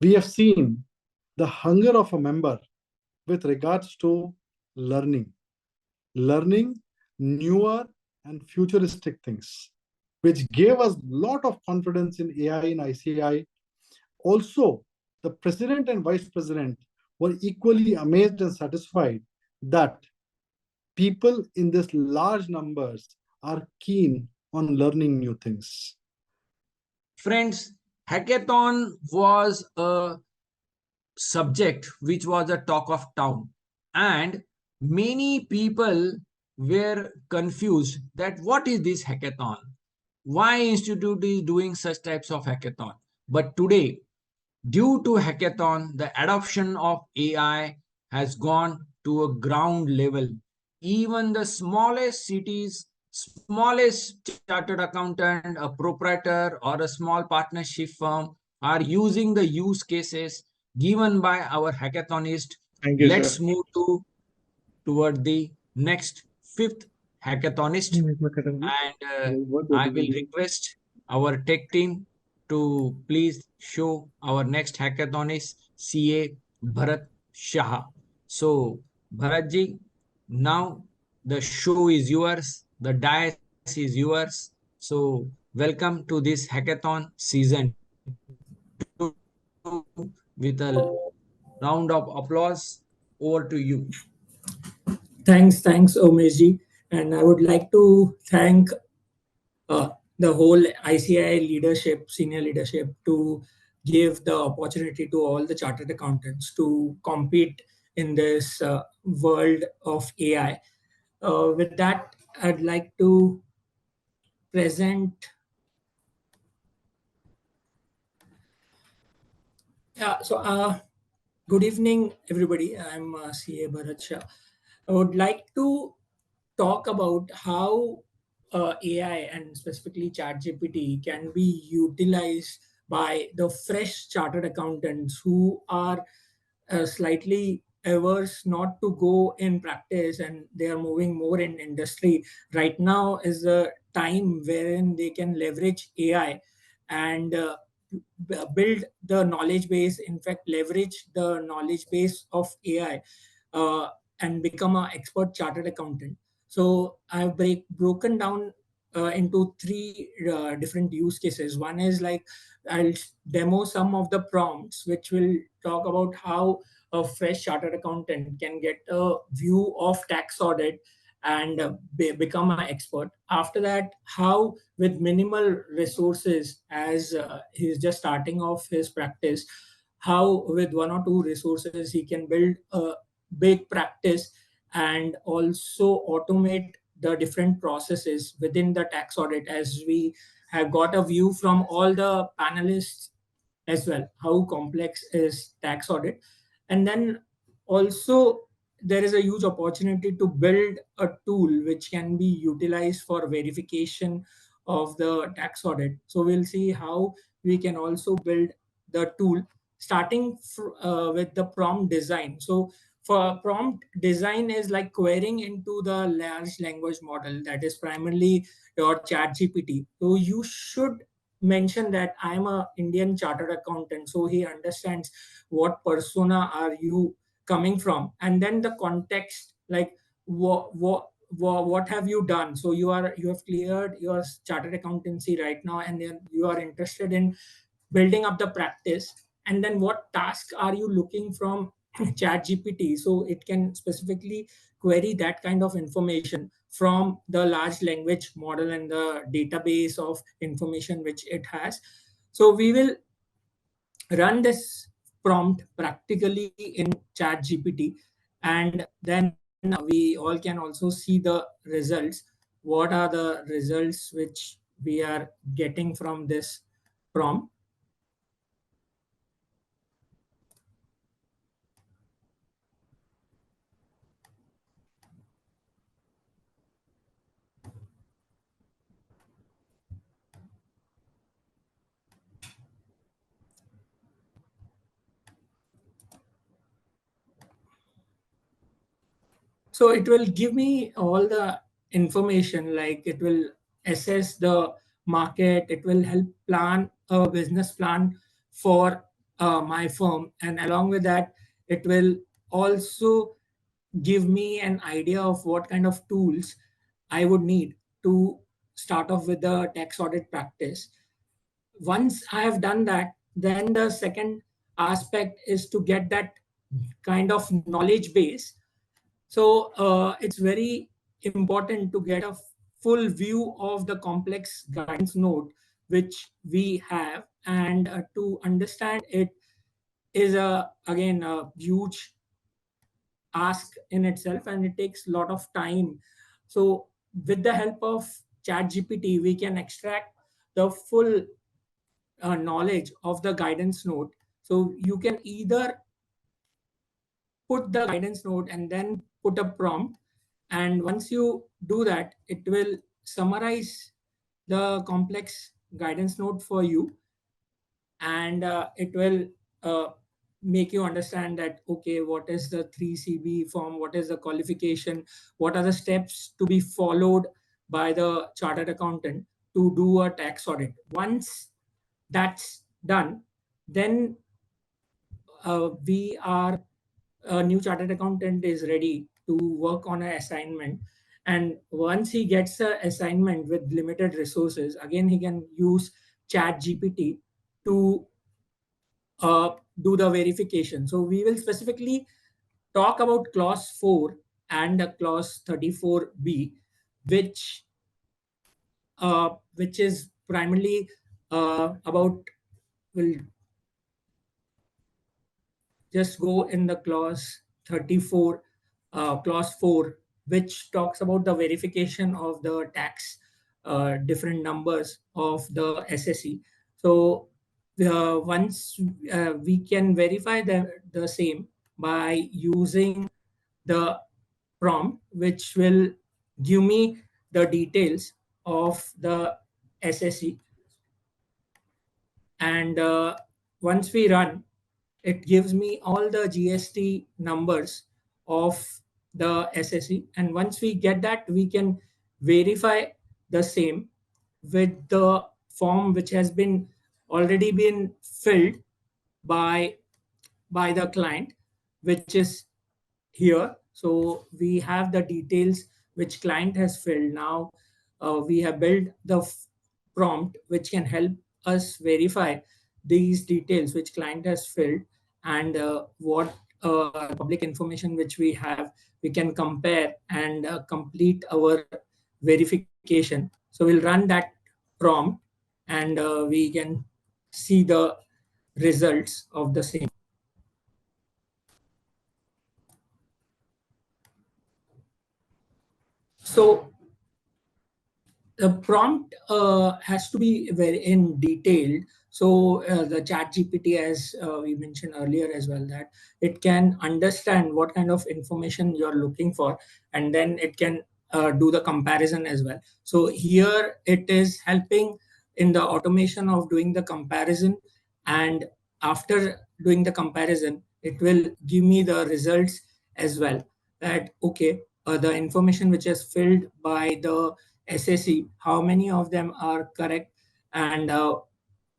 We have seen the hunger of a member with regards to learning, learning newer and futuristic things, which gave us a lot of confidence in AI and ICI. Also, the president and vice president were equally amazed and satisfied that people in this large numbers are keen on learning new things. Friends, hackathon was a subject which was a talk of town, and many people were confused that what is this hackathon, why institute is doing such types of hackathon. But today, due to hackathon, the adoption of AI has gone to a ground level. Even the smallest cities, smallest chartered accountant, a proprietor, or a small partnership firm are using the use cases given by our hackathonist. Thank you, Let's sir. move toward the next fifth hackathonist, and I will request our tech team to please show our next hackathonist, CA Bharat Shah. So, Bharatji, now the show is yours, the dais is yours. So, welcome to this hackathon season 2 with a round of applause. Over to you. Thanks, Omeshji. And I would like to thank the whole ICI leadership, senior leadership, to give the opportunity to all the chartered accountants to compete in this world of AI. With that, I'd like to present. Good evening, everybody. I'm CA Bharat Shah. I would like to talk about how AI and specifically ChatGPT can be utilized by the fresh chartered accountants who are slightly averse not to go in practice, and they are moving more in industry. Right now is the time wherein they can leverage AI and build the knowledge base, in fact leverage the knowledge base of AI, uh, and become an expert chartered accountant. So I've broken down into three different use cases. One is like I'll demo some of the prompts which will talk about how a fresh chartered accountant can get a view of tax audit and become an expert. After that, how with minimal resources, as he's just starting off his practice, how with one or two resources he can build a big practice and also automate the different processes within the tax audit, as we have got a view from all the panelists as well, how complex is tax audit. And then also there is a huge opportunity to build a tool which can be utilized for verification of the tax audit. So we'll see how we can also build the tool, starting with the prompt design. So for prompt design is like querying into the large language model, that is primarily your ChatGPT. So you should mention that I'm a Indian chartered accountant, so he understands what persona are you coming from, and then the context, like what have you done. So you have cleared your chartered accountancy right now, and then you are interested in building up the practice, and then what task are you looking from ChatGPT, so it can specifically query that kind of information from the large language model and the database of information which it has. So we will run this prompt practically in ChatGPT, and then we all can also see the results. What are the results which we are getting from this prompt? So it will give me all the information, like it will assess the market, it will help plan a business plan for my firm, and along with that, it will also give me an idea of what kind of tools I would need to start off with the tax audit practice. Once I have done that, then the second aspect is to get that kind of knowledge base. So it's very important to get a full view of the complex guidance note which we have, and to understand it is again a huge ask in itself, and it takes a lot of time. So with the help of ChatGPT, we can extract the full knowledge of the guidance note. So you can either put the guidance note and then put a prompt, and once you do that, it will summarize the complex guidance note for you, and it will make you understand that, okay, what is the 3CB form, what is the qualification, what are the steps to be followed by the chartered accountant to do a tax audit. Once that's done, then we are a new chartered accountant is ready to work on an assignment. And once he gets an assignment with limited resources, again he can use chat gpt to do the verification. So we will specifically talk about clause 4 and clause 34b, which is primarily about, will just go in the clause 34, clause 4, which talks about the verification of the tax different numbers of the SSE. So once we can verify the same by using the prompt, which will give me the details of the SSE. And once we run, it gives me all the GST numbers of the SSE. And once we get that, we can verify the same with the form which has been already been filled by the client, which is here. So we have the details which client has filled. Now we have built the prompt which can help us verify these details which client has filled, and what public information which we have, we can compare and complete our verification. So we'll run that prompt, and we can see the results of the same. So the prompt has to be very in detailed. So the chat gpt, as we mentioned earlier as well, that it can understand what kind of information you're looking for, and then it can do the comparison as well. So here it is helping in the automation of doing the comparison, and after doing the comparison, it will give me the results as well, that okay, the information which is filled by the SSE, how many of them are correct, and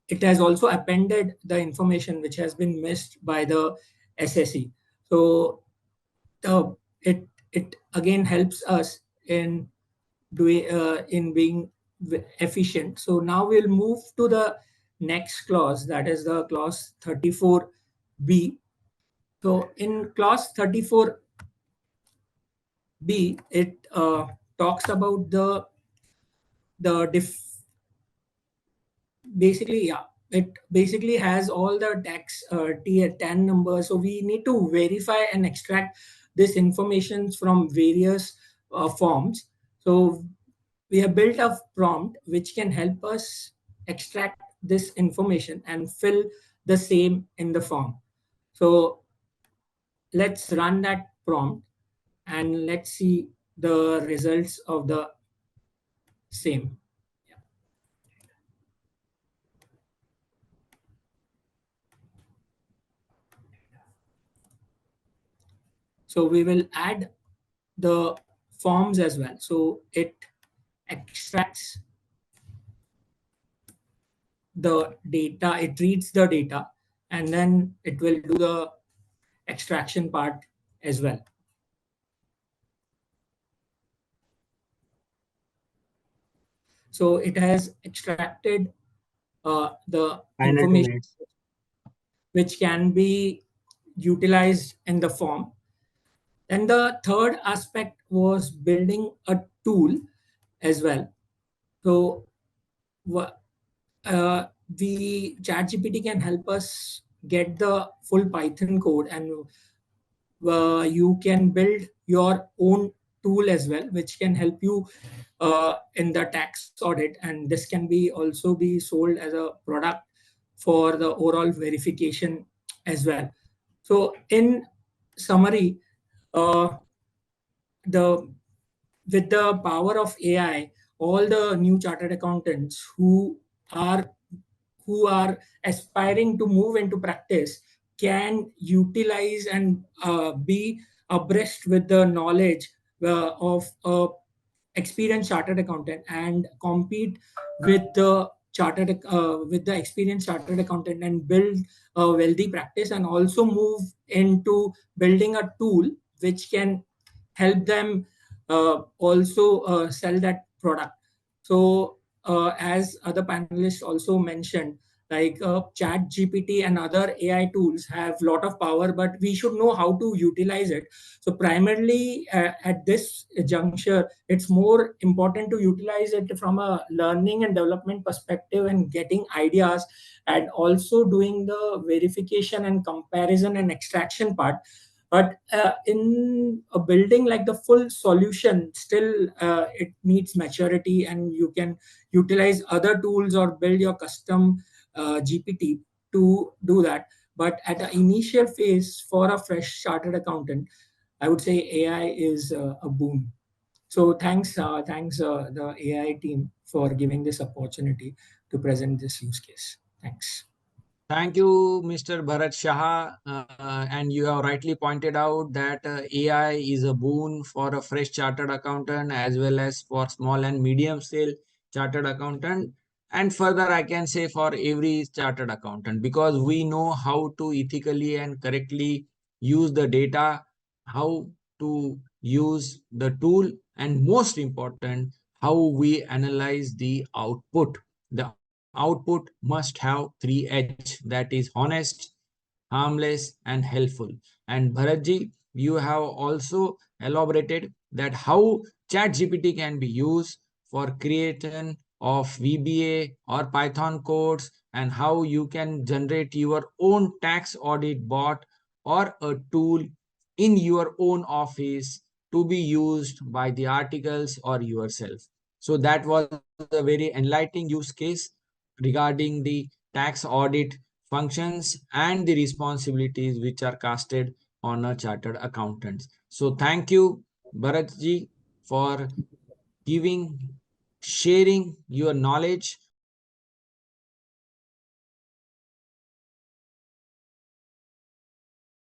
it has also appended the information which has been missed by the SSE. So it again helps us in doing in being efficient. So now we'll move to the next clause, that is the clause 34b. So in clause 34b, it talks about the basically, yeah, it basically has all the tax tier 10 numbers. So we need to verify and extract this information from various forms. So we have built a prompt which can help us extract this information and fill the same in the form. So let's run that prompt and let's see the results of the same. So we will add the forms as well. So it extracts the data, it reads the data, and then it will do the extraction part as well. So it has extracted the information which can be utilized in the form. And the third aspect was building a tool as well. So the ChatGPT can help us get the full Python code, and you can build your own tool as well, which can help you in the tax audit, and this can be also be sold as a product for the overall verification as well. So in summary, the with the power of AI, all the new chartered accountants are who are aspiring to move into practice can utilize and be abreast with the knowledge of a experienced chartered accountant and compete with the with the experienced chartered accountant and build a wealthy practice, and also move into building a tool which can help them also sell that product. So as other panelists also mentioned, like chat gpt and other AI tools have a lot of power, but we should know how to utilize it. So primarily at this juncture, it's more important to utilize it from a learning and development perspective and getting ideas, and also doing the verification and comparison and extraction part. But in a building like the full solution, still it needs maturity, and you can utilize other tools or build your custom GPT to do that. But at the initial phase for a fresh chartered accountant, I would say AI is a boon. So thanks the AI team for giving this opportunity to present this use case. Thanks. Thank you, Mr. Bharat Shah. And you have rightly pointed out that AI is a boon for a fresh chartered accountant as well as for small and medium scale chartered accountant. And further, I can say for every chartered accountant, because we know how to ethically and correctly use the data, how to use the tool, and most important, how we analyze the output. The output must have 3H, that is honest, harmless, and helpful. And Bharatji, you have also elaborated that how ChatGPT can be used for creation of VBA or Python codes, and how you can generate your own tax audit bot or a tool in your own office to be used by the articles or yourself. So that was a very enlightening use case regarding the tax audit functions and the responsibilities which are casted on a chartered accountant. So thank you, Bharatji, for giving, sharing your knowledge